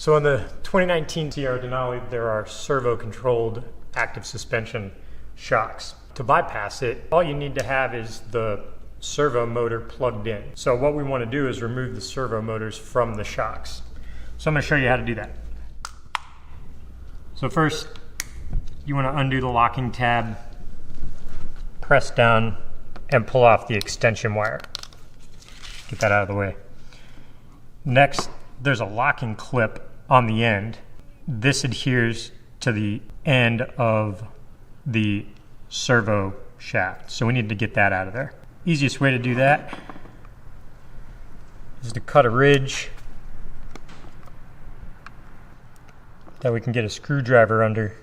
So on the 2019 Sierra Denali, there are servo-controlled active suspension shocks. To bypass it, all you need to have is the servo motor plugged in. So what we want to do is remove the servo motors from the shocks. So I'm going to show you how to do that. So first, you want to undo the locking tab, press down, and pull off the extension wire. Get that out of the way. Next, there's a locking clip on the end. This adheres to the end of the servo shaft, so we need to get that out of there. Easiest way to do that is to cut a ridge that we can get a screwdriver under.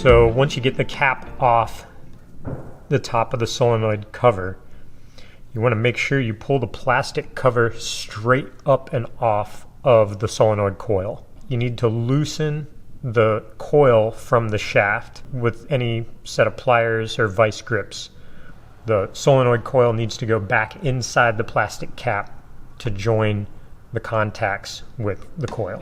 So once you get the cap off the top of the solenoid cover, you want to make sure you pull the plastic cover straight up and off of the solenoid coil. You need to loosen the coil from the shaft with any set of pliers or vice grips. The solenoid coil needs to go back inside the plastic cap to join the contacts with the coil.